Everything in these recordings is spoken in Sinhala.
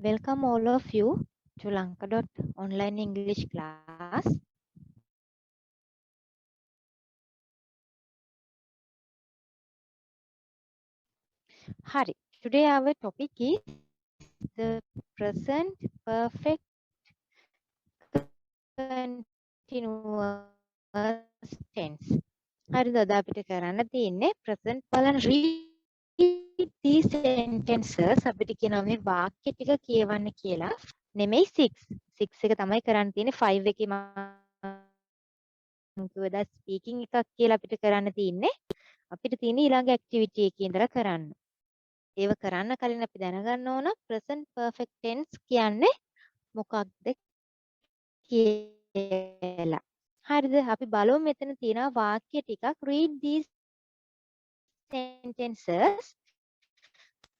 Welcome all of you to Lanka.online English class. Hari, today our topic is the present perfect continuous tense. හරිද අද අපිට කරන්න තියෙන්නේ present බලන්න read these sentences අපිට කියනවා මේ වාක්‍ය ටික කියවන්න කියලා. නෙමෙයි 6. 6 එක තමයි කරන්න තියෙන්නේ 5 එකේ මම කිව්වා ස්පීකින් එකක් කියලා අපිට කරන්න තියෙන්නේ. අපිට තියෙන ඊළඟ ඇක්ටිවිටි එකේ ඉඳලා කරන්න. ඒව කරන්න කලින් අපි දැනගන්න ඕන present perfect tense කියන්නේ මොකක්ද කියලා. හරිද? අපි බලමු මෙතන තියෙනවා වාක්‍ය ටිකක් read these sentences.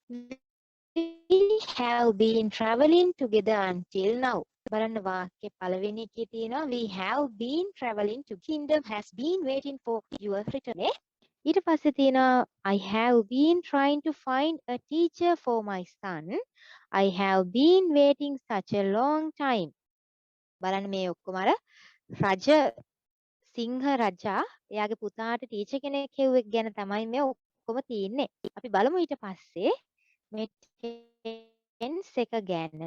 We have been traveling together until now. බලන්න වාක්‍ය පළවෙනි එකේ තියෙනවා we have been traveling to kingdom has been waiting for your return. ඊට පස්සේ තියෙනවා I have been trying to find a teacher for my son. I have been waiting such a long time. බලන්න මේ ඔක්කොම අර රජ සිංහ රජා එයාගේ පුතාට ටීචර් කෙනෙක් හෙව්වෙක් ගැන තමයි මේ ඔක්කොම තියෙන්නේ. අපි බලමු ඊට පස්සේ මේ tense එක ගැන.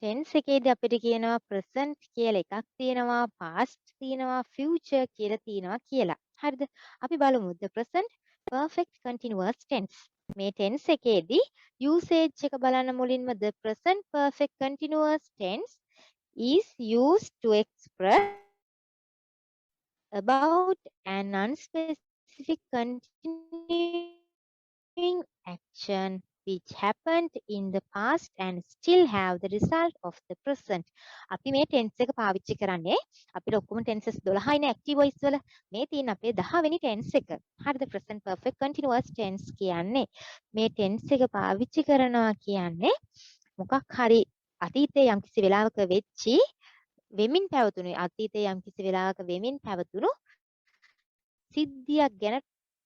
tense එකේදී අපිට කියනවා present කියලා එකක් තියෙනවා, past තියෙනවා, future කියලා තියෙනවා කියලා. හරිද? අපි බලමු the present perfect continuous tense. මේ tense එකේදී usage එක බලන්න මුලින්ම the present perfect continuous tense is used to express about an unspecific continuing action which happened in the past and still have the result of the present. අපි මේ tense එක පාවිච්චි කරන්නේ අපිට ඔක්කොම tenses 12යිනේ active voice වල. මේ තියෙන අපේ 10 වෙනි tense එක. හරිද? present perfect continuous tense කියන්නේ මේ tense එක පාවිච්චි කරනවා කියන්නේ මොකක් හරි අතීතයේ යම්කිසි වෙලාවක වෙච්චි වෙමින් පැවතුණු අතීතයේ යම්කිසි වෙලාවක වෙමින් පැවතුණු සිද්ධියක් ගැන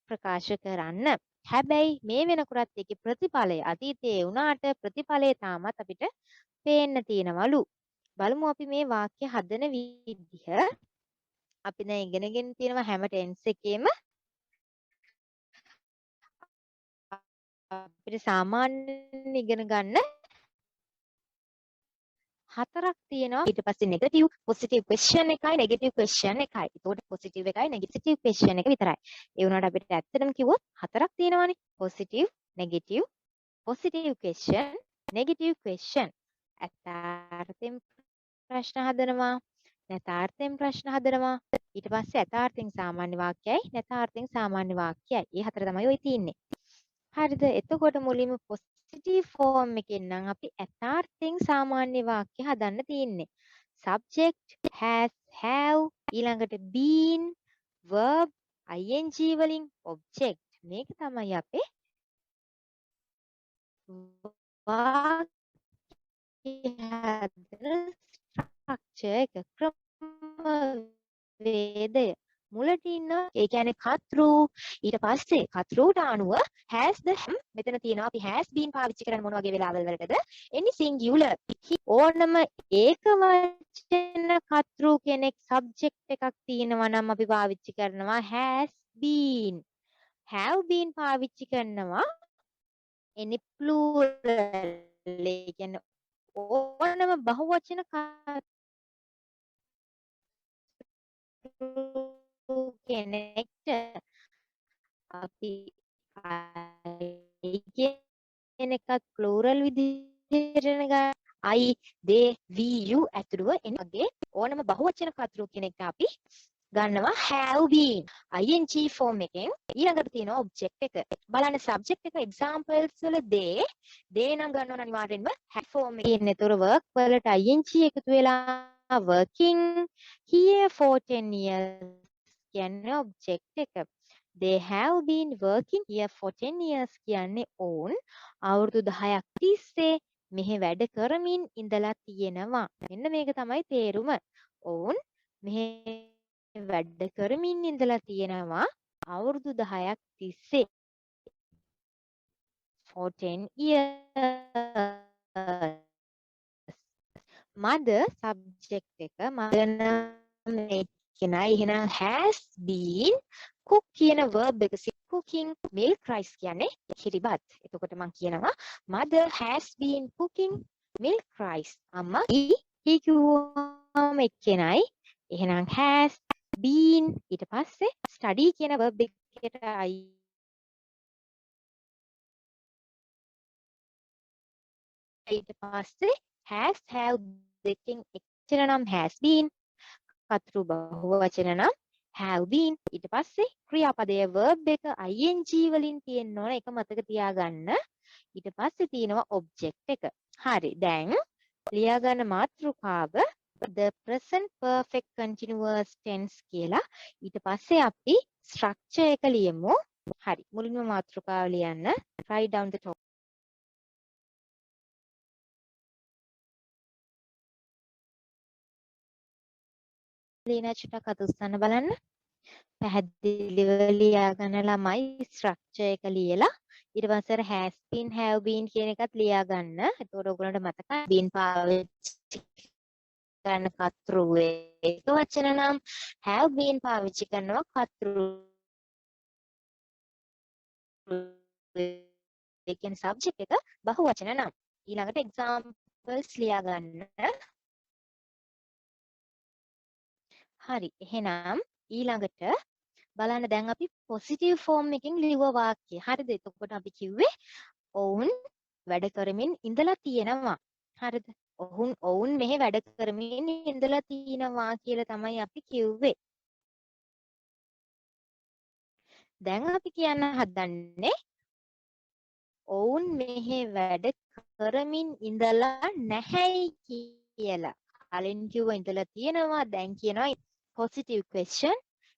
ප්‍රකාශ කරන්න. හැබැයි මේ වෙනකොටත් ඒකේ ප්‍රතිඵලය අතීතයේ වුණාට ප්‍රතිඵලය තාමත් අපිට පේන්න තියෙනවලු. බලමු අපි මේ වාක්‍ය හදන විදිහ. අපි දැන් ඉගෙනගෙන තියෙනවා හැම ටෙන්ස් එකේම අපිට සාමාන්‍යයෙන් ඉගෙන ගන්න හතරක් තියෙනවා. ඊට පස්සේ නෙගටිව් පොසිටිව් ක්වෙස්චන් එකයි නෙගටිව් ක්වෙස්චන් එකයි. ඒතකොට පොසිටිව් එකයි නෙගටිව් ක්වෙස්චන් එක විතරයි. ඒ වුණාට අපිට ඇත්තටම කිව්වොත් හතරක් තියෙනවානේ. Positive, negative, positive question, negative question. ඇත්තාර්ථයෙන් ප්‍රශ්න හදනවා, නැතාර්ථයෙන් ප්‍රශ්න හදනවා. ඊට පස්සේ ඇතාර්ථයෙන් සාමාන්‍ය වාක්‍යයයි, නැතාර්ථයෙන් සාමාන්‍ය වාක්‍යයයි. මේ හතර තමයි ඔය තියෙන්නේ. හරිද? එතකොට මුලින්ම positive form එකෙන් නම් අපි ඇතාර්ථයෙන් සාමාන්‍ය වාක්‍ය හදන්න තියෙන්නේ. subject, has, have, ඊළඟට been, verb, ing වලින් object. මේක තමයි අපේ වාක්‍ය හදන structure එක ක්‍රමවේදය. මුලට ඉන්න ඒ කියන්නේ කතෘ ඊට පස්සේ කතෘට අනුව has the මෙතන තියෙනවා අපි has been පාවිච්චි කරන මොන වගේ වෙලාවල් වලටද any singular ඕනම ඒක වචන කතෘ කෙනෙක් subject එකක් තියෙනවා නම් අපි පාවිච්චි කරනවා has been have been පාවිච්චි කරනවා any plural ඒ කියන්නේ ඕනම බහුවචන කෙනෙක්ට අපි කියන එකක් ප්ලූරල් විදිහට ගන්න I they we you ඇතුළුව එන වගේ ඕනම බහුවචන කතෘ කෙනෙක්ට අපි ගන්නවා have been ing form එකෙන් ඊළඟට තියෙනවා object එක බලන්න subject එක examples වල they නම් ගන්නවන අනිවාර්යෙන්ම have form එකේ ඉන්නේ. ඒතර work වලට ing එකතු වෙලා working here for 10 years කියන්නේ object එක. They have been working here for 10 years කියන්නේ ඔවුන් අවුරුදු 10ක් තිස්සේ මෙහි වැඩ කරමින් ඉඳලා තියෙනවා. මෙන්න මේක තමයි තේරුම. ඔවුන් මෙහි වැඩ කරමින් ඉඳලා තියෙනවා අවුරුදු 10ක් තිස්සේ. for 10 years mother subject එක mother නම් එක්කෙනා එහෙනම් has been cook කියන verb එක cooking milk rice කියන්නේ කිරිබත්. එතකොට මම කියනවා mother has been cooking milk rice. අම්මා he කිව්වම එක්කෙනයි එහෙනම් has been ඊට පස්සේ study කියන verb එකට ඊට පස්සේ has have දෙකෙන් එක්කෙන නම් has been කතෘ බහුවචන නම් have been ඊට පස්සේ ක්‍රියාපදයේ verb එක ing වලින් තියෙන්න ඕන ඒක මතක තියාගන්න ඊට පස්සේ තියෙනවා object එක හරි දැන් ලියා ගන්න මාතෘකාව the present perfect continuous tense කියලා ඊට පස්සේ අපි structure එක ලියමු හරි මුලින්ම මාතෘකාව ලියන්න write down the top ලීනා චුට්ටක් අත උස්සන්න බලන්න පැහැදිලිව ලියා ගන්න ළමයි ස්ට්‍රක්චර් එක ලියලා ඊට පස්සේ has been have been කියන එකත් ලියා ගන්න. එතකොට ඔයගොල්ලන්ට මතකයි been පාවිච්චි කරන කතෘ එක වචන නම් have been පාවිච්චි කරනවා කතෘ ඒ කියන්නේ subject එක බහුවචන නම්. ඊළඟට examples ලියා ගන්න. හරි එහෙනම් ඊළඟට බලන්න දැන් අපි පොසිටිව් ෆෝම් එකකින් ලිව්ව වාක්‍යය. හරිද? එතකොට අපි කිව්වේ ඔවුන් වැඩ කරමින් ඉඳලා තියෙනවා. හරිද? ඔවුන් මෙහි වැඩ කරමින් ඉඳලා තියෙනවා කියලා තමයි අපි කිව්වේ. දැන් අපි කියන්න හදන්නේ ඔවුන් මෙහි වැඩ කරමින් ඉඳලා නැහැයි කියලා. කලින් කිව්ව ඉඳලා තියෙනවා දැන් කියනවා positive question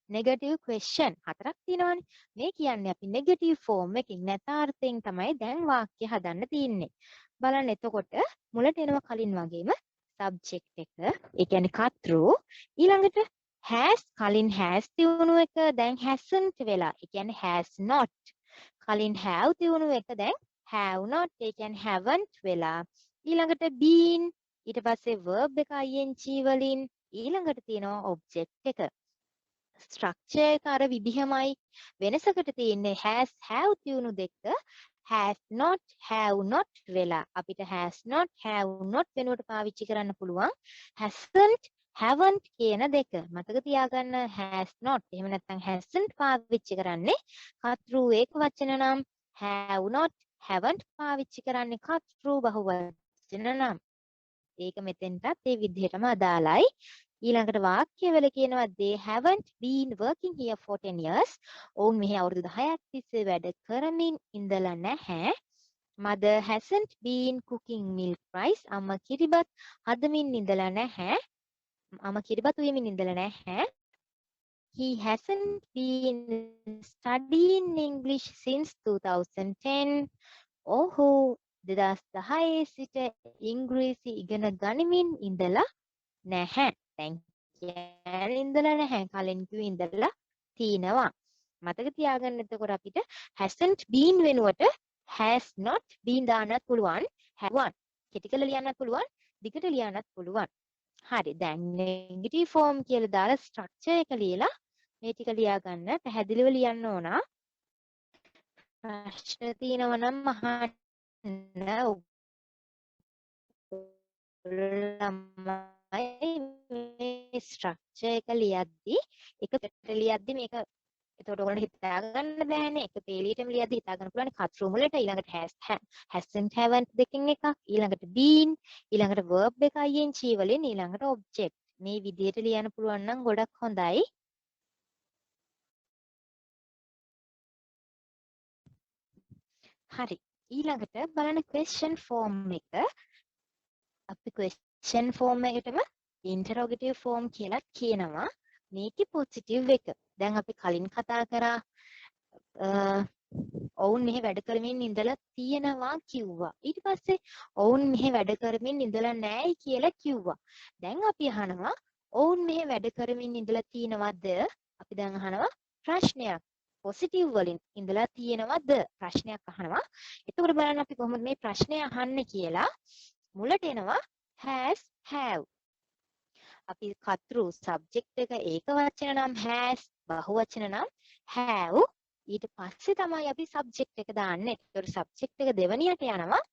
negative question හතරක් තියෙනවානේ. මේ කියන්නේ අපි negative form එකකින් නැතාර්ථයෙන් තමයි දැන් වාක්‍ය හදන්න තියෙන්නේ. බලන්න එතකොට මුලට එනවා කලින් වගේම subject එක. ඒ කියන්නේ කතෘ ඊළඟට has කලින් has තියුණු එක දැන් hasn't වෙලා. ඒ කියන්නේ has not. කලින් have තියුණු එක දැන් have not. ඒ කියන්නේ haven't වෙලා. ඊළඟට been ඊට පස්සේ verb එක ing වලින් ඊළඟට තියෙනවා object එක. structure එක අර විදිහමයි වෙනසකට තියෙන්නේ has have තියුණු දෙක has not have not වෙලා අපිට has not have not වෙනුවට පාවිච්චි කරන්න පුළුවන් hasn't haven't කියන දෙක මතක තියාගන්න has not එහෙම නැත්නම් hasn't පාවිච්චි කරන්නේ කතෘ ඒක වචන නම් have not haven't පාවිච්චි කරන්නේ කතෘ බහුවචන නම් ඒක මෙතෙන්ටත් ඒ විදිහටම අදාළයි ඊළඟට වාක්‍යවල කියනවා they haven't been working here for 10 years. ඔවුන් මෙහි අවුරුදු 10ක් තිස්සේ වැඩ කරමින් ඉඳලා නැහැ. Mother hasn't been cooking milk rice. අම්මා කිරිබත් හදමින් ඉඳලා නැහැ. අම්මා කිරිබත් උයමින් ඉඳලා නැහැ. He hasn't been studying English since 2010. ඔහු 2010 සිට ඉංග්‍රීසි ඉගෙන ගනිමින් ඉඳලා නැහැ. දැන් කියන්නේ ඉඳලා නැහැ. කලින් කිව්ව ඉඳලා තිනවා. මතක තියාගන්න එතකොට අපිට hasn't been වෙනුවට has not been දාන්නත් පුළුවන්. have one. කෙටි කරලා ලියන්නත් පුළුවන්. දිගට ලියන්නත් පුළුවන්. හරි. දැන් negative form කියලා දාලා structure එක ලියලා මේ ටික ලියා ගන්න. පැහැදිලිව ලියන්න ඕන. ප්‍රශ්න තියෙනවා නම් අහන්න. මේ ස්ට්‍රක්චර් එක ලියද්දි එක පැත්තට ලියද්දි මේක එතකොට ඔයගොල්ලන්ට හිතා ගන්න බෑනේ එක පේලියටම ලියද්දි හිතා ගන්න පුළුවන් කතෘ මුලට ඊළඟට hasn't haven't දෙකෙන් එකක් ඊළඟට been ඊළඟට verb එක ing වලින් ඊළඟට object මේ විදිහට ලියන්න පුළුවන් නම් ගොඩක් හොඳයි හරි ඊළඟට බලන්න question form එක අපි question form එකටම interrogative form කියලා කියනවා මේකේ positive එක. දැන් අපි කලින් කතා කරා ඔවුන් මෙහි වැඩ කරමින් ඉඳලා තියෙනවා කිව්වා. ඊට පස්සේ ඔවුන් මෙහි වැඩ කරමින් ඉඳලා නැයි කියලා කිව්වා. දැන් අපි අහනවා ඔවුන් මෙහි වැඩ කරමින් ඉඳලා තියෙනවද? අපි දැන් අහනවා ප්‍රශ්නයක්. positive වලින් ඉඳලා තියෙනවද? ප්‍රශ්නයක් අහනවා. එතකොට බලන්න අපි කොහොමද මේ ප්‍රශ්නය අහන්නේ කියලා මුලට එනවා has, have. අපි කතෘ subject එක ඒක වචන නම් has, බහු වචන නම් have. ඊට පස්සේ තමයි අපි subject එක දාන්නේ. ඒතකොට subject එක දෙවනියට යනවා.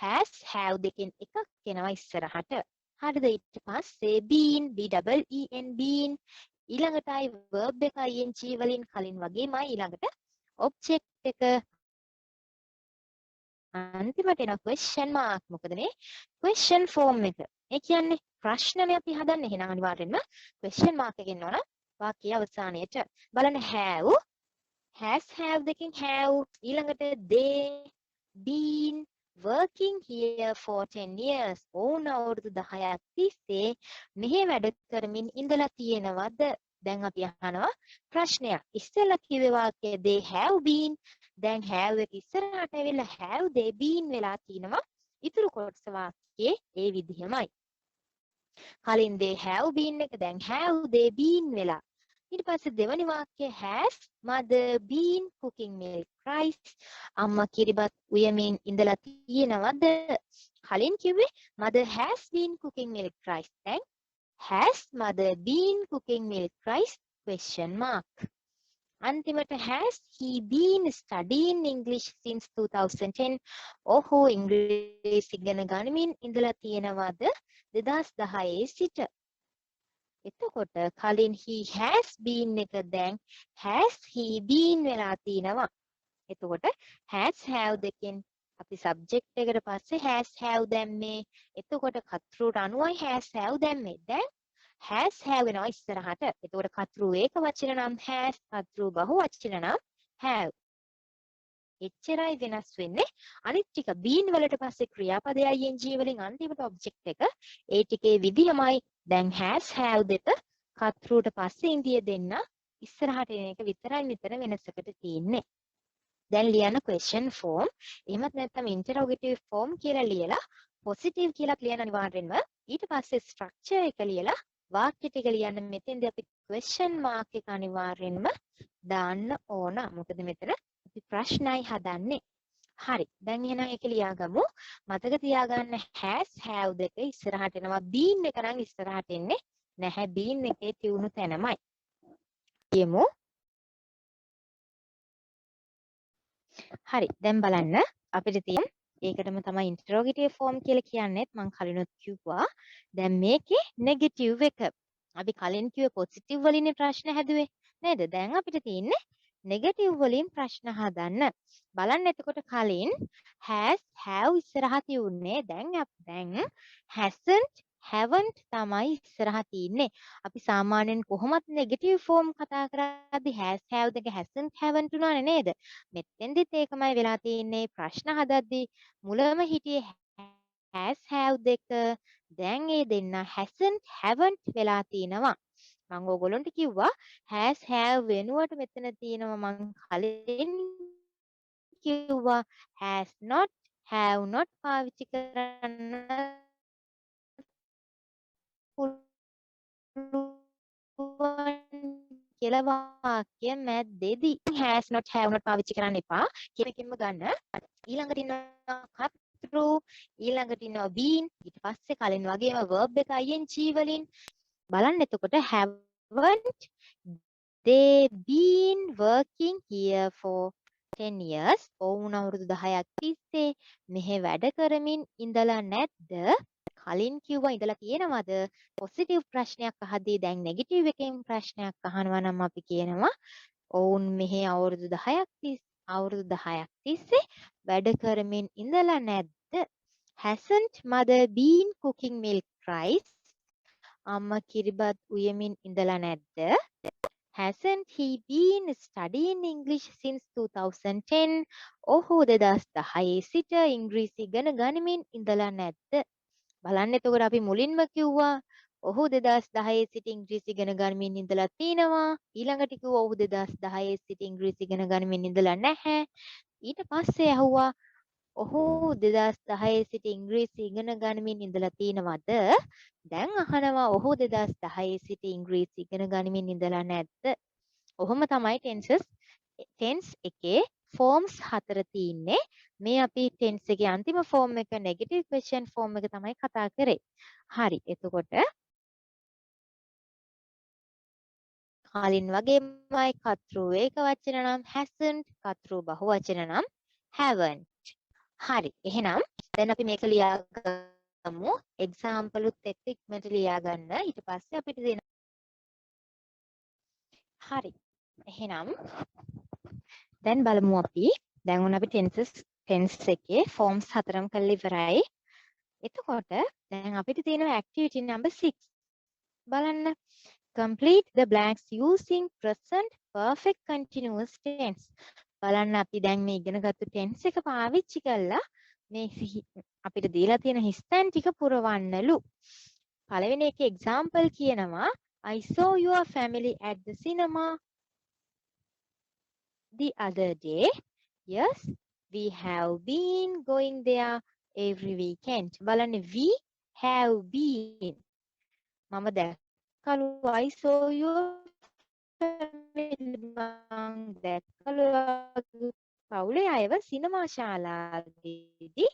has, have දෙකෙන් එකක් එනවා ඉස්සරහට. හරිද? ඊට පස්සේ been, B-E-E-N, been. ඊළඟටයි verb එක ing වලින් කලින් වගේමයි ඊළඟට object එක අන්තිමට එන question mark. මොකද මේ question form එක. ඒ කියන්නේ ප්‍රශ්නනේ අපි හදන්නේ. එහෙනම් අනිවාර්යෙන්ම question mark එකකින් ඕන වාක්‍යය අවසානයේට. බලන්න have, has, have දෙකෙන් have. ඊළඟට they been working here for 10 years. ඕන අවුරුදු 10ක් තිස්සේ මෙහි වැඩ කරමින් ඉඳලා තියෙනවද? දැන් අපි අහනවා ප්‍රශ්නයක්. ඉස්සෙල්ලා කිව්වේ වාක්‍යය they have been. දැන් have එක ඉස්සරහට ඇවිල්ලා have they been වෙලා තිනවා. ඉතුරු කොටස වාක්‍යයේ ඒ විදිහමයි. කලින් they have been එක දැන් have they been වෙලා. ඊට පස්සේ දෙවනි වාක්‍යය has mother been cooking milk rice. අම්මා කිරිබත් උයමින් ඉඳලා තියෙනවද? කලින් කිව්වේ mother has been cooking milk rice. දැන් has mother been cooking milk rice? Question mark. අන්තිමට has he been studying English since 2010? ඔහු ඉංග්‍රීසි ඉගෙන ගනිමින් ඉඳලා තියෙනවද 2010 සිට? එතකොට කලින් he has been එක දැන් has he been වෙලා තිනවා. එතකොට has have දෙකෙන් අපි subject එකට පස්සේ has have දැම්මේ. එතකොට කතෘට අනුවයි has have දැම්මේ. දැන් has have වෙනවා ඉස්සරහට. එතකොට කතෘ ඒක වචන නම් has, කතෘ බහු වචන නම් have. එච්චරයි වෙනස් වෙන්නේ. අනිත් ටික been වලට පස්සේ ක්‍රියාපදය ing වලින් අන්තිමට object එක ඒ ටිකේ විදිහමයි. දැන් has have දෙක කතෘට පස්සේ ඉන්දිය දෙන්න ඉස්සරහට එන එක විතරයි මෙතන වෙනසකට තියෙන්නේ. දැන් ලියන්න question form. එහෙමත් නැත්නම් interrogative form කියලා ලියලා positive කියලා ලියන්න අනිවාර්යෙන්ම. ඊට පස්සේ structure එක ලියලා වාක්‍ය ටික ලියන්න. මෙතෙන්දී අපි question mark එක අනිවාර්යෙන්ම දාන්න ඕන. මොකද මෙතන අපි ප්‍රශ්නයි හදන්නේ. හරි. දැන් එහෙනම් ඒක ලියාගමු. මතක තියාගන්න has have දෙක ඉස්සරහට එනවා. been එක නම් ඉස්සරහට එන්නේ නැහැ. been එකේ තියුණු තැනමයි. කියමු. හරි. දැන් බලන්න අපිට තියෙන ඒකටම තමයි interrogative form කියලා කියන්නේත් මම කලිනුත් කිව්වා. දැන් මේකේ negative එක. අපි කලින් කිව්වේ positive වලින් ප්‍රශ්න හැදුවේ නේද? දැන් අපිට තියෙන්නේ negative වලින් ප්‍රශ්න හදන්න. බලන්න එතකොට කලින් has have ඉස්සරහා තියුන්නේ. දැන් hasn't haven't තමයි ඉස්සරහා තියෙන්නේ. අපි සාමාන්‍යයෙන් කොහොමත් negative form කතා කරද්දී has have දෙක hasn't haven't උනානේ නේද? මෙතෙන්දිත් ඒකමයි වෙලා තියෙන්නේ. ප්‍රශ්න හදද්දී මුලම හිටියේ has have දෙක. දැන් ඒ දෙන්න hasn't haven't වෙලා තිනවා. මම ඕගොල්ලන්ට කිව්වා has have වෙනුවට මෙතන තියෙනවා මම කලින් කිව්වා has not have not පාවිච්චි කරන්න පුළුවන් කියලා වාක්‍ය මැද්දේදී has not have not පාවිච්චි කරන්න එපා කියන එකෙන්ම ගන්න. ඊළඟට ඉන්නවා කතෘ, ඊළඟට ඉන්නවා been, ඊට පස්සේ කලින් වගේම verb එක ing වලින් බලන්න. එතකොට haven't they been working here for 10 years? ඔවුන් අවුරුදු 10ක් තිස්සේ මෙහෙ වැඩ කරමින් ඉඳලා නැද්ද? කලින් කිව්වා ඉඳලා තියෙනවද? පොසිටිව් ප්‍රශ්නයක් අහද්දී දැන් නෙගටිව් එකෙන් ප්‍රශ්නයක් අහනවා නම් අපි කියනවා ඔවුන් මෙහෙ අවුරුදු 10ක් තිස්සේ වැඩ කරමින් ඉඳලා නැද්ද? Hasn't mother been cooking milk rice? අම්මා කිරිබත් උයමින් ඉඳලා නැද්ද? Hasn't he been studying English since 2010? ඔහු 2010 සිට ඉංග්‍රීසි ඉගෙන ගනිමින් ඉඳලා නැද්ද? බලන්න එතකොට අපි මුලින්ම කිව්වා ඔහු 2010 සිට ඉංග්‍රීසි ඉගෙන ගනිමින් ඉඳලා තිනවා. ඊළඟට කිව්වා ඔහු 2010 සිට ඉංග්‍රීසි ඉගෙන ගනිමින් ඉඳලා නැහැ. ඊට පස්සේ ඇහුවා ඔහු 2010 සිට ඉංග්‍රීසි ඉගෙන ගනිමින් ඉඳලා තිනවද? දැන් අහනවා ඔහු 2010 සිට ඉංග්‍රීසි ඉගෙන ගනිමින් ඉඳලා නැද්ද? ඔහොම තමයි tense එකේ ෆෝම්ස් 4 තියෙන්නේ. මේ අපි ටෙන්ස් එකේ අන්තිම ෆෝම් එක නෙගටිව් ක්වෙස්චන් ෆෝම් එක තමයි කතා කරේ. හරි. එතකොට කලින් වගේමයි කතෘ ඒක වචන නම් hasn't, කතෘ බහුවචන නම් haven't. හරි. එහෙනම් දැන් අපි මේක ලියාගමු. එක්සැම්පල් උත් එක්ක ඉක්මනට ලියා ගන්න. ඊට පස්සේ අපිට දෙන හරි. එහෙනම් දැන් බලමු අපි. දැන් උන් අපි ටෙන්ස් එකේ ෆෝම්ස් 4ම කරලා ඉවරයි. එතකොට දැන් අපිට තියෙනවා activity number 6. බලන්න. Complete the blanks using present perfect continuous tense. බලන්න අපි දැන් මේ ඉගෙනගත්තු tense එක පාවිච්චි කරලා මේ අපිට දීලා තියෙන හිස්තැන් ටික පුරවන්නලු. පළවෙනි එකේ example කියනවා I saw your family at the cinema the other day. Yes, we have been going there every weekend. බලන්න we have been. මම දැක්කලු I saw your family මං දැක්කලු පවුලේ අයව සිනමා ශාලාවේදී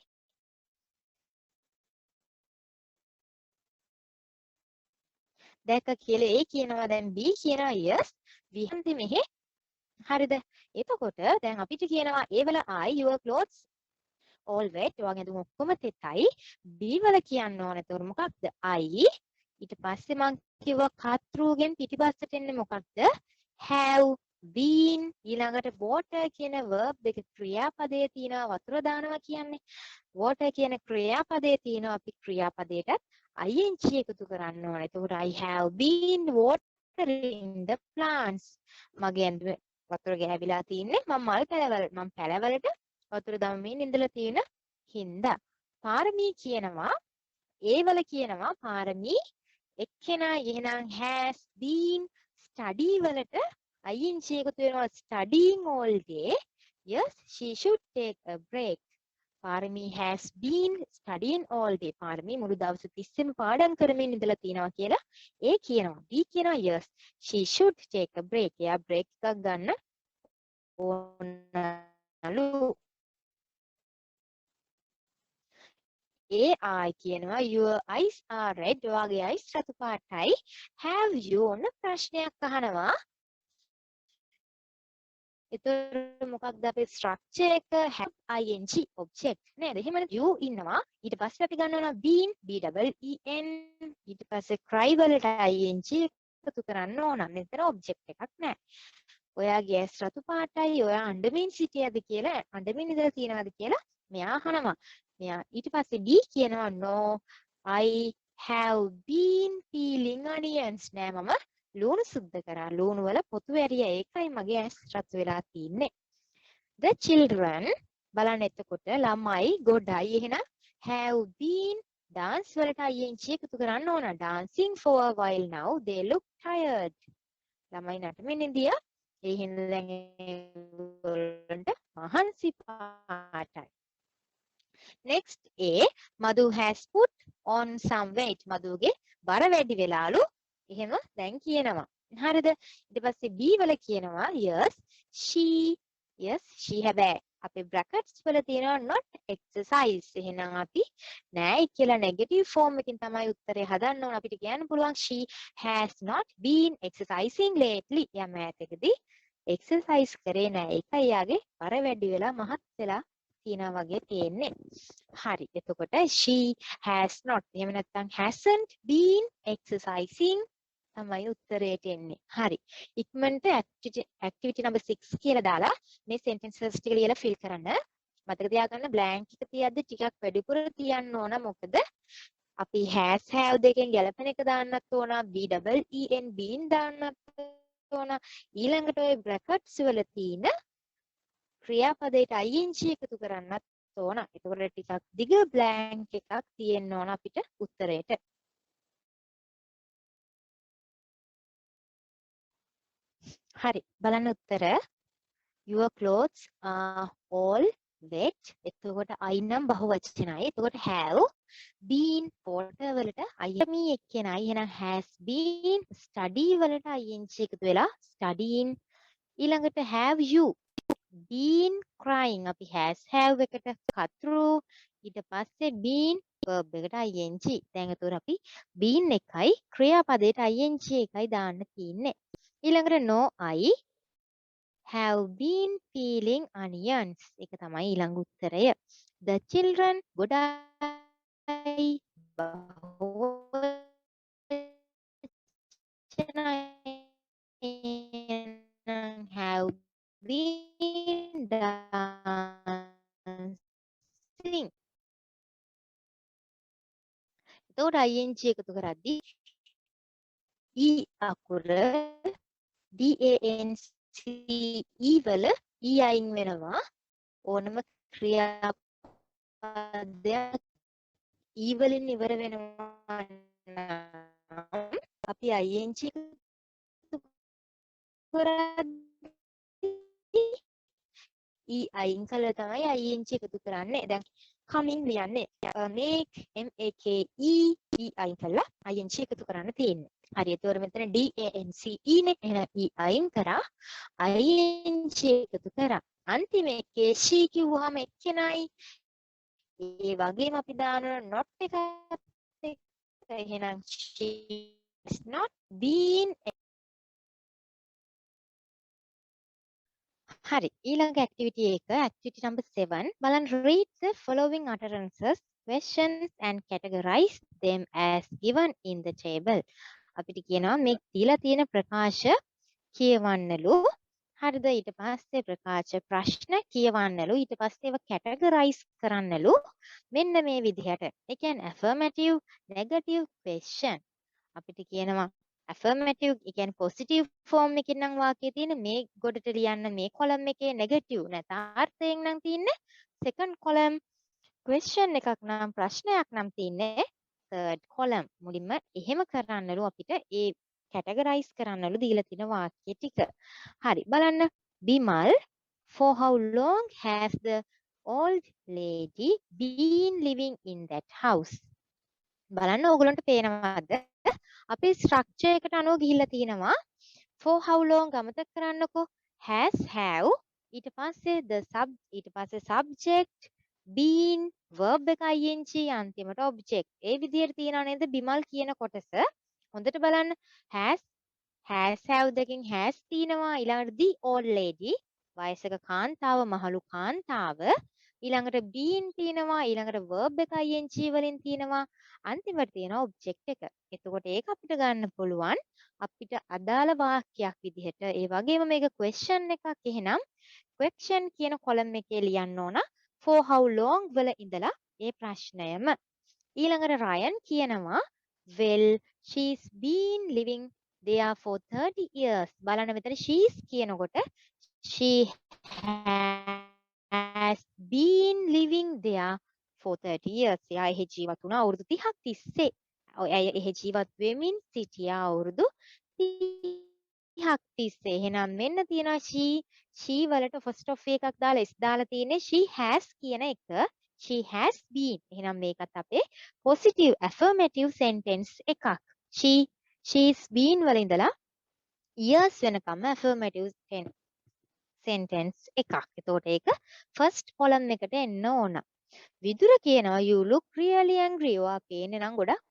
දැක්ක කියලා ඒ කියනවා දැන් B කියනවා yes we හන්දි මෙහෙ හරිද එතකොට දැන් අපිට කියනවා A වල I your clothes all wet ඔයාගේ ඇඳුම් ඔක්කොම තෙතයි B වල කියන්න ඕන එතකොට මොකක්ද I ඊට පස්සේ මං කිව්වා කතෘගෙන් පිටිපස්සට එන්නේ මොකක්ද have been ඊළඟට water කියන verb එක ක්‍රියාපදයේ තියෙනවා වතුර දානවා කියන්නේ water කියන ක්‍රියාපදයේ තියෙනවා අපි ක්‍රියාපදයටත් ing එකතු කරන්න ඕනේ. එතකොට I have been watering the plants. මගේ ඇඳුම වතුර ගෑවිලා තින්නේ මම පැලවලට වතුර දාමින් ඉඳලා තියෙන හින්දා. පාරමී කියනවා ඒ වල කියනවා පාරමී එක්කෙනා එහෙනම් has been study වලට ing එකතු වෙනවා studying all day. Yes, she should take a break. පාරමී has been studying all day. පාරමී මුළු දවස තිස්සෙම පාඩම් කරමින් ඉඳලා තියෙනවා කියලා ඒ කියනවා. B කියනවා yes, she should take a break. එයා break එකක් ගන්න ඕනලු. I කියනවා your eyes are red. ඔයාගේ eyes රතු පාටයි. Have you ඔන්න ප්‍රශ්නයක් අහනවා. එතකොට මොකක්ද අපේ ස්ට්‍රක්චර් එක have ing object නේද? එහෙමද you ඉන්නවා. ඊට පස්සේ අපි ගන්නවා been ben ඊට පස්සේ cry වලට ing එකතු කරන්න ඕන. මෙතන object එකක් නැහැ. ඔයාගේ ඇස් රතු පාටයි. ඔයා අඬමින් සිටියද කියලා අඬමින් ඉඳලා තියෙනවද කියලා මෙයා අහනවා. මෙයා ඊට පස්සේ D කියනවා no I have been peeling onions. නෑ මම ලුණු සුද්ධ කරා. ලුණු වල පොතු ඇරිය ඒකයි මගේ ඇස් රත් වෙලා තින්නේ. The children බලන්න එතකොට ළමයි ගොඩයි එහෙනම් have been dance වලට ing එකතු කරන්න ඕන. dancing for a while now they look tired. ළමයි නටමින් ඉඳියා. ඒ හින්දා දැන් ඒගොල්ලන්ට මහන්සි පාටයි. Next A Madhu has put on some weight. මදුගේ බර වැඩි වෙලාලු. එහෙම දැන් කියනවා. හරිද? ඊට පස්සේ B වල කියනවා yes she have අපේ brackets වල තියෙනවා not exercise. එහෙනම් අපි නෑ කියලා negative form එකකින් තමයි උත්තරේ හදන්න ඕන. අපිට කියන්න පුළුවන් she has not been exercising lately. යා මෑතකදී exercise කරේ නෑ. ඒකයි යාගේ බර වැඩි වෙලා මහත් වෙලා තියනවා වගේ තියෙන්නේ. හරි. එතකොට she has not එහෙම නැත්නම් hasn't been exercising තමයි උත්තරේට එන්නේ. හරි. ඉක්මනට activity number 6 කියලා දාලා මේ sentences ටික ලියලා fill කරන්න. මතක තියාගන්න blank එක තියද්දි ටිකක් වැඩිපුර තියන්න ඕන. මොකද අපි has have දෙකෙන් ගැලපෙන එක දාන්නත් ඕන. ben been දාන්නත් ඕන. ඊළඟට ඔය brackets වල තියෙන ක්‍රියාපදයට ing එකතු කරන්නත් ඕන. එතකොට ටිකක් දිග blank එකක් තියෙන්න ඕන අපිට උත්තරේට. හරි. බලන්න උත්තර. Your clothes are all wet. එතකොට I නම් බහුවචනයි. එතකොට have been water වලට me එක්කෙනයි. එහෙනම් has been study වලට ing එකතු වෙලා studying. ඊළඟට have you been crying. අපි has have එකට කතුරු ඊට පස්සේ been verb එකට ing. දැන් එතකොට අපි been එකයි ක්‍රියාපදයට ing එකයි දාන්න තියෙන්නේ. ඊළඟට no I have been peeling onions. ඒක තමයි ඊළඟ උත්තරය. The children ගොඩයි වචනයෙන් have been dancing. එතකොට ing එකතු කරද්දී e අකුර DANCE වල e අයින් වෙනවා. ඕනම ක්‍රියාපදයක් e වලින් ඉවර වෙනවා නම් අපි ing එකතු කරද්දී e අයින් කළා තමයි ing එකතු කරන්නේ. දැන් coming ලියන්නේ make make e අයින් කළා ing එකතු කරන්න තියෙන්නේ. හරි. ඒතකොට මෙතන DANCE නේ. එහෙනම් e අයින් කරා ing එකතු කරා. අන්තිම එකේ she කිව්වහම එක්කෙනයි. ඒ වගේම අපි දානවා not එකත් එක්ක. එහෙනම් she is not been. හරි. ඊළඟ activity එක activity number 7. බලන්න read the following utterances, questions and categorize them as given in the table. අපිට කියනවා මේ දීලා තියෙන ප්‍රකාශ කියවන්නලු. හරිද? ඊට පස්සේ ප්‍රකාශ ප්‍රශ්න කියවන්නලු. ඊට පස්සේ ඒවා categorize කරන්නලු. මෙන්න මේ විදිහට. ඒ කියන්නේ affirmative, negative, question. අපිට කියනවා affirmative කියන්නේ positive form එකකින් නම් වාක්‍යය තියෙන මේ ගොඩට ලියන්න මේ column එකේ negative නැත්නම් අර්ථයෙන් නම් තියෙන්නේ second column. question එකක් නම් ප්‍රශ්නයක් නම් තියෙන්නේ third column. මුලින්ම එහෙම කරන්නලු අපිට ඒ categorize කරන්නලු දීලා තියෙන වාක්‍ය ටික. හරි බලන්න. Bimal, for how long has the old lady been living in that house? බලන්න ඕගොල්ලන්ට පේනවද? අපි ස්ට්‍රක්චර් එකට අනුව ගිහිල්ලා තියෙනවා. for how long අමතක කරන්නකෝ. has have ඊට පස්සේ the ඊට පස්සේ subject been verb එක ing අන්තිමට object. ඒ විදිහට තියනවා නේද බිමල් කියන කොටස. හොඳට බලන්න. has have දෙකෙන් has තියනවා. ඊළඟට the old lady වයසක කාන්තාව මහලු කාන්තාව. ඊළඟට been තියනවා. ඊළඟට verb එක ing වලින් තියනවා. අන්තිමට තියෙනවා object එක. එතකොට ඒක අපිට ගන්න පුළුවන් අපිට අදාළ වාක්‍යයක් විදිහට. ඒ වගේම මේක question එකක්. එහෙනම් question කියන column එකේ ලියන්න ඕන for how long වල ඉඳලා ඒ ප්‍රශ්නයම. ඊළඟට රයන් කියනවා well she's been living there for 30 years. බලන්න මෙතන she's කියනකොට she has been living there for 30 years. එයා එහෙ ජීවත් වුණා අවුරුදු 30ක් තිස්සේ. එයා එහෙ ජීවත් වෙමින් සිටියා අවුරුදු 30ක් තිස්සේ. එහෙනම් මෙන්න තියෙනවා she වලට first of එකක් දාලා s දාලා තියෙන්නේ she has කියන එක. she has been. එහෙනම් මේකත් අපේ positive affirmative sentence එකක්. she's been වල ඉඳලා years වෙනකම් affirmative sentence එකක්. එතකොට ඒක first column එකට එන්න ඕන. විදුර කියනවා you look really angry. ඔයා පේන්නේ නම් ගොඩක්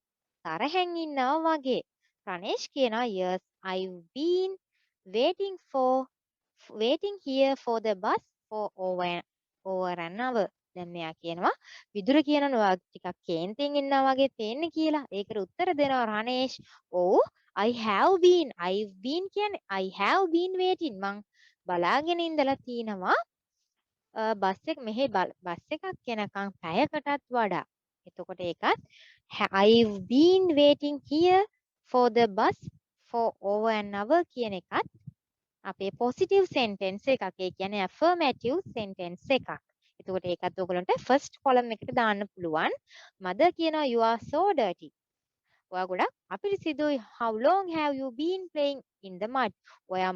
තරහෙන් ඉන්නවා වගේ. ප්‍රනේෂ් කියනවා yes I've been waiting here for the bus for over an hour. දැන් මෙයා කියනවා විදුර කියනවා ඔයා ටිකක් කේන්තියෙන් ඉන්නවා වගේ පේන්නේ කියලා. ඒකට උත්තර දෙනවා රනේෂ්. ඔව් I've been කියන්නේ I have been waiting. මං බලාගෙන ඉඳලා තිනවා බස් එක මෙහෙ බස් එකක් යනකම් පැයකටත් වඩා. එතකොට ඒකත් I've been waiting here for the bus for over an hour කියන එකත් අපේ positive sentence එකක්. ඒ කියන්නේ affirmative sentence එකක්. එතකොට ඒකත් ඔයගලන්ට first column එකට දාන්න පුළුවන්. mother කියනවා you are so dirty. ඔයා ගොඩක් අපිරිසිදුයි. how long have you been playing in the mud? ඔයා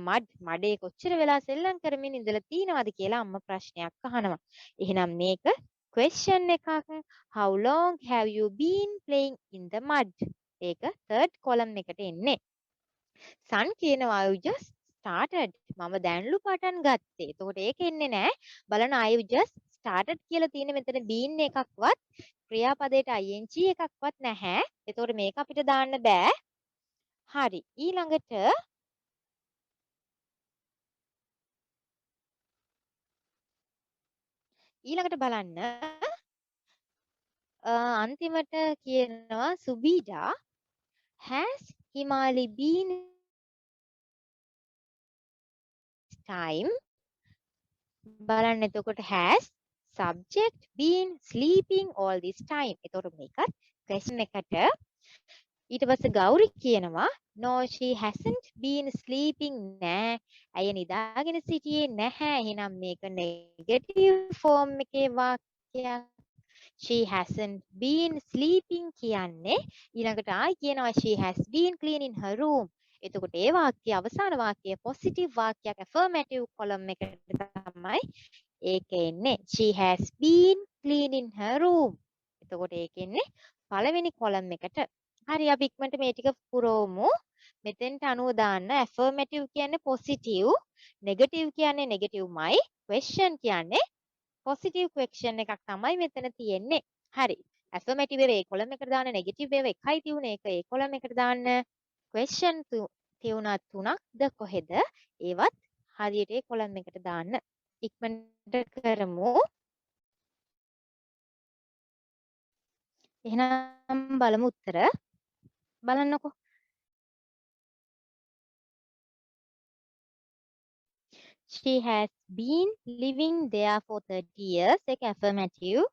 මඩේ කොච්චර වෙලා සෙල්ලම් කරමින් ඉඳලා තිනවද කියලා අම්මා ප්‍රශ්නයක් අහනවා. එහෙනම් මේක question එකක්. how long have you been playing in the mud? ඒක third column එකට එන්නේ. son කියනවා you just started. මම දැන්ලු පටන් ගත්තේ. එතකොට ඒක එන්නේ නැහැ. බලන්න I just started කියලා තියෙන මෙතන been එකක්වත් ක්‍රියාපදයට ing එකක්වත් නැහැ. එතකොට මේක අපිට දාන්න බෑ. හරි. ඊළඟට බලන්න අන්තිමට කියනවා සුබීඩා has Himali been time බලන්න එතකොට has subject been sleeping all this time. එතකොට මේකත් question එකට ඊට පස්සේ ගෞරි කියනවා no she hasn't been sleeping නෑ. ඇය නිදාගෙන සිටියේ නැහැ. එහෙනම් මේක negative form එකේ වාක්‍යයක්. She hasn't been sleeping කියන්නේ ඊළඟට ආයි කියනවා she has been cleaning her room. එතකොට ඒ වාක්‍ය අවසාන වාක්‍යය positive වාක්‍යයක් affirmative column එකට තමයි ඒක එන්නේ. She has been cleaning her room. එතකොට ඒක එන්නේ පළවෙනි column එකට. හරි අපි ඉක්මනට මේ ටික පුරවමු. මෙතෙන්ට අනුව දාන්න affirmative කියන්නේ positive, negative කියන්නේ negativeමයි, question කියන්නේ positive question එකක් තමයි මෙතන තියෙන්නේ. හරි. affirmative එක ඒ column එකට දාන්න, negative එක එකයි තියුනේ. ඒක ඒ column එකට දාන්න. question තියුණා තුනක්ද කොහෙද? ඒවත් හරියට ඒ column එකට දාන්න. ඉක්මනට කරමු. එහෙනම් බලමු උත්තර. බලන්නකෝ. She has been living there for 30 years. ඒක affirmative.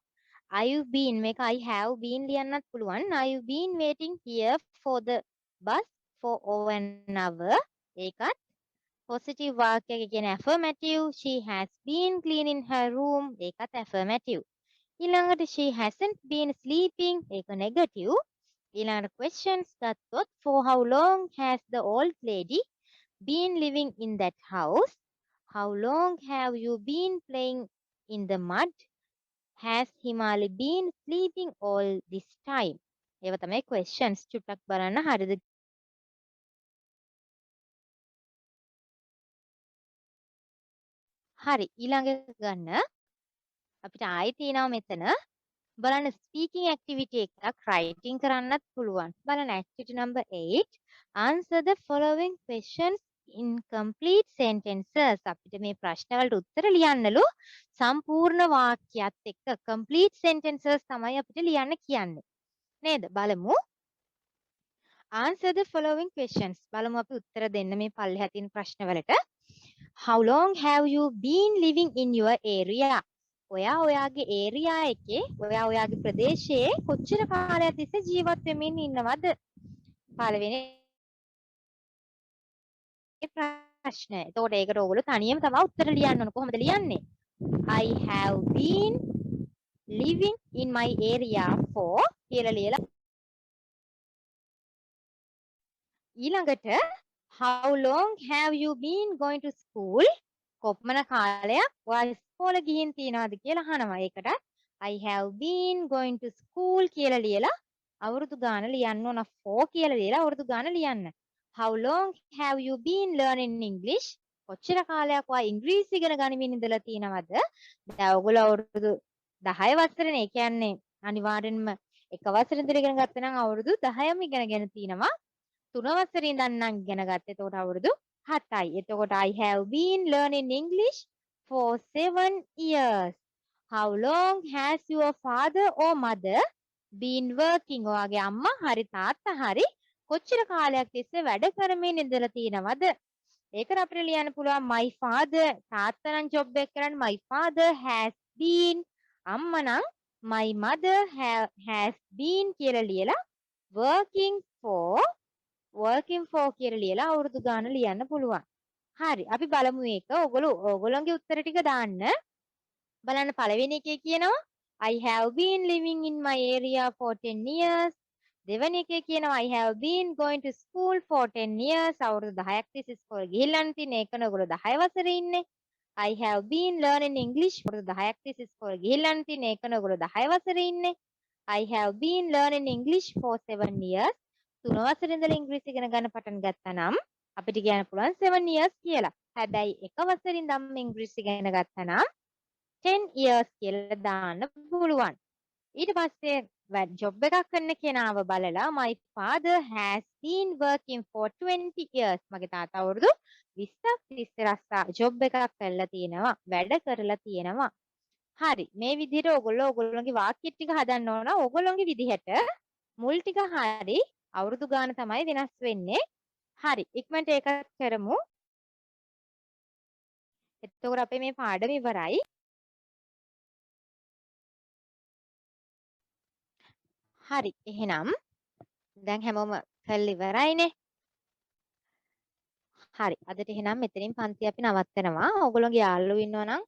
I've been මේක I have been ලියන්නත් පුළුවන්. I've been waiting here for the bus for over an hour. ඒකත් positive වාක්‍යයක කියන affirmative. She has been cleaning her room. ඒකත් affirmative. ඊළඟට she hasn't been sleeping. ඒක negative. ඊළඟට questions ගත්තොත් for how long has the old lady been living in that house? How long have you been playing in the mud? Has Himali been sleeping all this time? ඒව තමයි questions. චුට්ටක් බලන්න හරිද? හරි. ඊළඟ ගන්න අපිට ආයෙ තියෙනවා මෙතන බලන්න speaking activity එකක් writing කරන්නත් පුළුවන්. බලන්න activity number 8. Answer the following questions in complete sentences. අපිට මේ ප්‍රශ්න වලට උත්තර ලියන්නලු සම්පූර්ණ වාක්‍යයත් එක්ක complete sentences තමයි අපිට ලියන්න කියන්නේ. නේද? බලමු. Answer the following questions. බලමු අපි උත්තර දෙන්න මේ පල්ලෙහා තියෙන ප්‍රශ්න වලට. How long have you been living in your area? ඔයාගේ ඒරියා එකේ ඔයාගේ ප්‍රදේශයේ කොච්චර කාලයක් තිස්සේ ජීවත් වෙමින් ඉන්නවද? පළවෙනි ප්‍රශ්නය. එතකොට ඒකට ඕගොල්ලෝ තනියම තමයි උත්තර ලියන්න ඕන. කොහොමද ලියන්නේ? I have been living in my area for කියලා ලියලා ඊළඟට how long have you been going to school? කොපමණ කාලයක් ඔයා ඉස්කෝලේ ගිහින් තියනවද කියලා අහනවා. ඒකට I have been going to school කියලා ලියලා අවුරුදු ගාන ලියන්න ඕන. for කියලා ලියලා අවුරුදු ගාන ලියන්න. How long have you been learning English? කොච්චර කාලයක් ඔයා ඉංග්‍රීසි ඉගෙන ගනිමින් ඉඳලා තියනවද? දැන් ඔයගොල්ලෝ අවුරුදු 10 වසරේනේ. ඒ කියන්නේ අනිවාර්යෙන්ම එක වසරේ ඉඳලා ඉගෙන ගත්තා නම් අවුරුදු 10ම ඉගෙනගෙන තිනවා. 3 වසරේ ඉඳන් නම් ඉගෙන ගත්තා. එතකොට අවුරුදු 7යි. එතකොට I have been learning English for 7 years. How long has your father or mother been working? ඔයාගේ අම්මා හරි තාත්තා හරි කොච්චර කාලයක් තිස්සේ වැඩ කරමින් ඉඳලා තියෙනවද? ඒකට අපිට ලියන්න පුළුවන් my father තාත්තා නම් ජොබ් එක කරන්නේ my father has been අම්මා නම් my mother has been කියලා ලියලා working for කියලා ලියලා අවුරුදු ගාන ලියන්න පුළුවන්. හරි. අපි බලමු ඒක. ඕගොල්ලෝගේ උත්තර ටික දාන්න. බලන්න පළවෙනි එකේ කියනවා I have been living in my area for 10 years. දෙවෙනි එකේ කියනවා I have been going to school for 10 years. අවුරුදු 10ක් තිස්සේ ඉස්කෝලේ ගිහිල්ලා තියෙන එකන ඔයගොල්ලෝ 10 වසරේ ඉන්නේ. I have been learning English. අවුරුදු 10ක් තිස්සේ ඉස්කෝලේ ගිහිල්ලා තියෙන එකන ඔයගොල්ලෝ 10 වසරේ ඉන්නේ. I have been learning English for 7 years. 3 වසරේ ඉඳලා ඉංග්‍රීසි ඉගෙන ගන්න පටන් ගත්තා නම් අපිට කියන්න පුළුවන් 7 years කියලා. හැබැයි එක වසරින් ධම්ම ඉංග්‍රීසි ඉගෙන ගත්තා නම් 10 years කියලා දාන්න පුළුවන්. ඊට පස්සේ ජොබ් එකක් කරන කෙනාව බලලා my father has been working for 20 years. මගේ තාත්තා අවුරුදු 20ක් ඉස්සරහා ජොබ් එකක් කරලා තියෙනවා, වැඩ කරලා තියෙනවා. හරි. මේ විදිහට ඔයගොල්ලෝගේ වාක්‍ය ටික හදන්න ඕන. ඔයගොල්ලෝගේ විදිහට මුල් ටික හරි අවුරුදු ගාන තමයි වෙනස් වෙන්නේ. හරි. ඉක්මනට ඒක කරමු. එතකොට අපේ මේ පාඩම ඉවරයි. හරි. එහෙනම් දැන් හැමෝම කල් ඉවරයිනේ. හරි. අදට එහෙනම් මෙතනින් පන්ති අපි නවත්තනවා. ඔයගොල්ලෝගේ යාළුවෝ ඉන්නවා නම්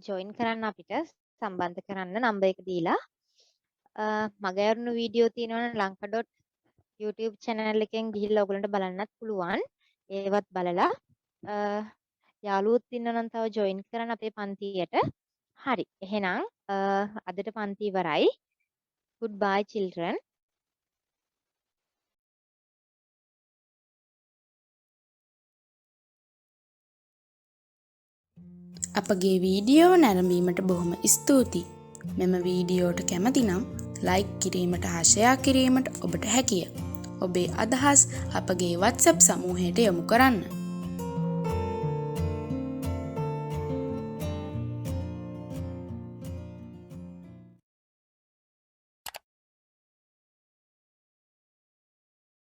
ජොයින් කරන්න අපිට සම්බන්ධ කරන්න නම්බර් එක දීලා. මගේ අරුණු වීඩියෝ තියෙනවනම් lanka.youtube channel එකෙන් ගිහිල්ලා ඔයගොල්ලන්ට බලන්නත් පුළුවන්. ඒවත් බලලා යාළුවොත් ඉන්නවනම් තව ජොයින් කරන්න අපේ පන්තියට. හරි. එහෙනම් අදට පන්ති ඉවරයි. Goodbye children. අපගේ වීඩියෝ නැරඹීමට බොහොම ස්තුතියි. මෙම වීඩියෝට කැමති නම් ලයික් කිරීමට හා ෂෙයා කිරීමට ඔබට හැකිය. ඔබේ අදහස් අපගේ WhatsApp සමූහයට යොමු කරන්න.